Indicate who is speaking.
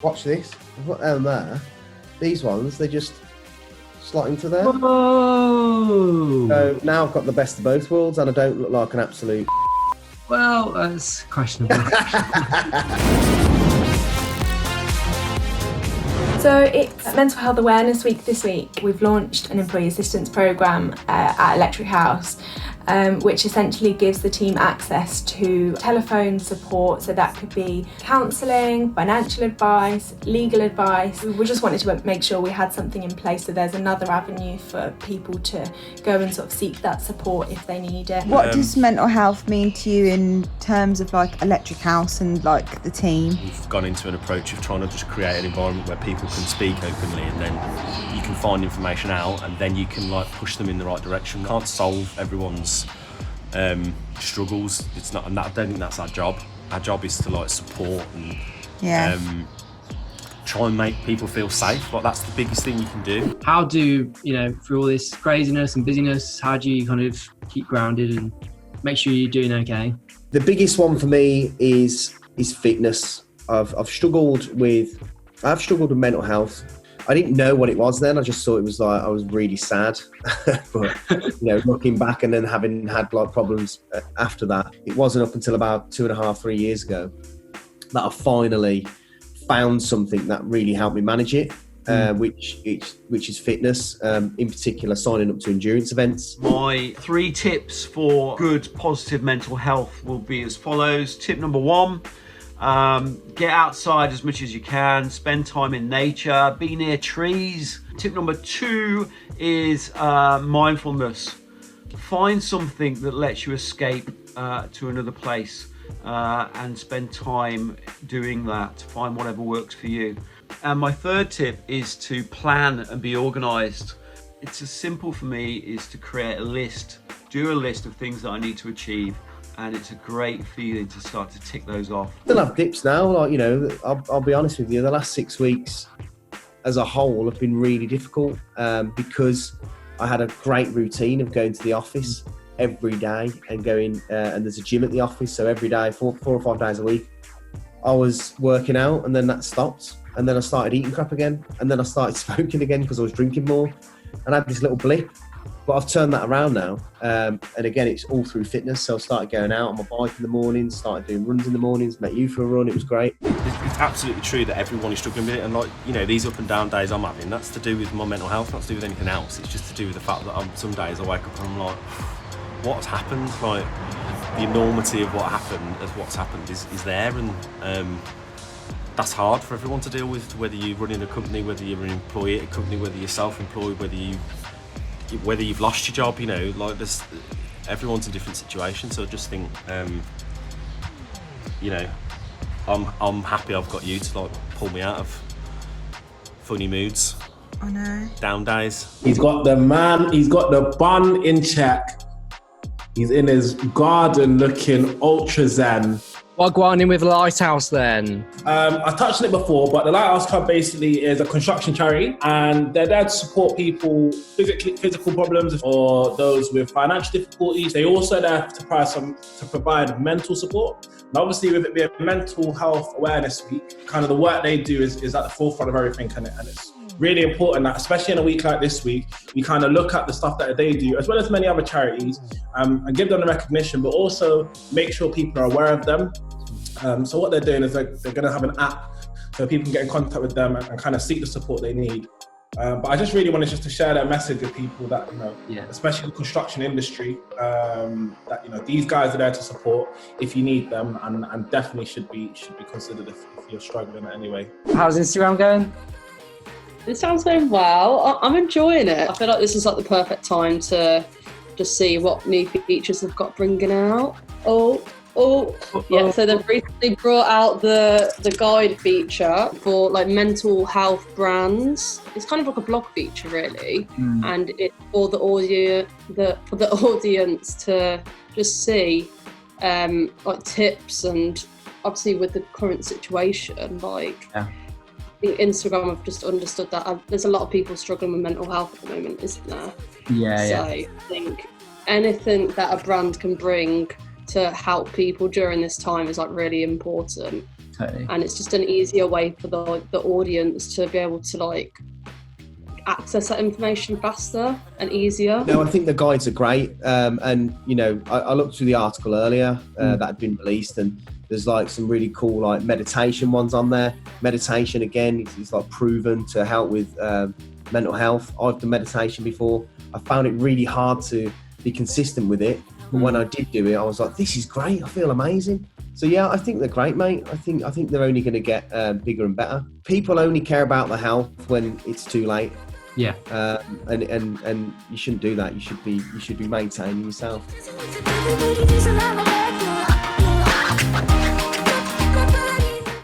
Speaker 1: Watch this. I've got them there. These ones, they just slot into there.
Speaker 2: Whoa!
Speaker 1: So now I've got the best of both worlds, and I don't look like an absolute.
Speaker 2: Well, that's questionable.
Speaker 3: So it's Mental Health Awareness Week this week. We've launched an employee assistance programme at Electric House, which essentially gives the team access to telephone support. So that could be counselling, financial advice, legal advice. We just wanted to make sure we had something in place so there's another avenue for people to go and sort of seek that support if they need it.
Speaker 4: What does mental health mean to you in terms of like Electric House and like the team?
Speaker 5: We've gone into an approach of trying to just create an environment where people can speak openly, and then you can find information out, and then you can like push them in the right direction. Can't solve everyone's struggles. It's not, and I don't think that's our job. Our job is to like support and try and make people feel safe. Like that's the biggest thing you can do.
Speaker 2: How do, through all this craziness and busyness, how do you kind of keep grounded and make sure you're doing okay?
Speaker 1: The biggest one for me is fitness. I've struggled with mental health. I didn't know what it was then. I just thought it was like I was really sad. But looking back and then having had like problems after that, it wasn't up until about 2.5-3 years ago that I finally found something that really helped me manage it, which is fitness. In particular, signing up to endurance events.
Speaker 6: My 3 tips for good, positive mental health will be as follows. Tip number 1. Get outside as much as you can, spend time in nature, be near trees. Tip number 2 is mindfulness. Find something that lets you escape to another place and spend time doing that. Find whatever works for you. And my 3rd tip is to plan and be organised. It's as simple for me is to create a list, do a list of things that I need to achieve. And it's a great feeling to start to tick those off.
Speaker 1: Still have dips now. Like, I'll be honest with you, the last 6 weeks as a whole have been really difficult because I had a great routine of going to the office every day and going, and there's a gym at the office. So every day, 4 or 5 days a week, I was working out, and then that stopped. And then I started eating crap again. And then I started smoking again because I was drinking more. And I had this little blip. But I've turned that around now, and again, it's all through fitness. So I started going out on my bike in the mornings, started doing runs in the mornings, met you for a run. It was great.
Speaker 5: It's absolutely true that everyone is struggling with it, and like these up and down days I'm having, that's to do with my mental health, not to do with anything else. It's just to do with the fact that some days I wake up and I'm like, what's happened? Like the enormity of what's happened is there, and that's hard for everyone to deal with. Whether you're running a company, whether you're an employee at a company, whether you're self-employed, whether you've lost your job, like this, everyone's in different situations. So I just think, I'm happy I've got you to like pull me out of funny moods.
Speaker 4: I know.
Speaker 5: Down days.
Speaker 7: He's got the man, he's got the bun in check. He's in his garden looking ultra zen.
Speaker 2: What going in with Lighthouse then?
Speaker 7: I touched on it before, but the Lighthouse Club basically is a construction charity, and they're there to support people physical problems or those with financial difficulties. They also there to provide mental support. And obviously, with it being Mental Health Awareness Week, kind of the work they do is at the forefront of everything, and it's really important that, especially in a week like this week, we kind of look at the stuff that they do, as well as many other charities, and give them the recognition, but also make sure people are aware of them. So what they're doing is they're going to have an app so people can get in contact with them and kind of seek the support they need. But I just really wanted to share that message with people that, especially the construction industry, that, these guys are there to support if you need them, and definitely should be considered if you're struggling in any way.
Speaker 2: How's Instagram going?
Speaker 8: It sounds going well. I'm enjoying it. I feel like this is like the perfect time to just see what new features they've got bringing out. Yeah, so they've recently brought out the guide feature for like mental health brands. It's kind of like a blog feature really, and it's for the audience to just see like tips, and obviously with the current situation, like I think Instagram have just understood that there's a lot of people struggling with mental health at the moment, isn't there? So I think anything that a brand can bring to help people during this time is like really important.
Speaker 2: Totally.
Speaker 8: And it's just an easier way for the audience to be able to like access that information faster and easier.
Speaker 1: No, I think the guides are great. And, you know, I looked through the article earlier that had been released, and there's like some really cool like meditation ones on there. Meditation, again, is like proven to help with mental health. I've done meditation before. I found it really hard to be consistent with it. But when I did do it, I was like, this is great. I feel amazing. So yeah, I think they're great, mate. I think they're only going to get bigger and better. People only care about the health when it's too late.
Speaker 2: Yeah.
Speaker 1: And you shouldn't do that. You should be maintaining yourself.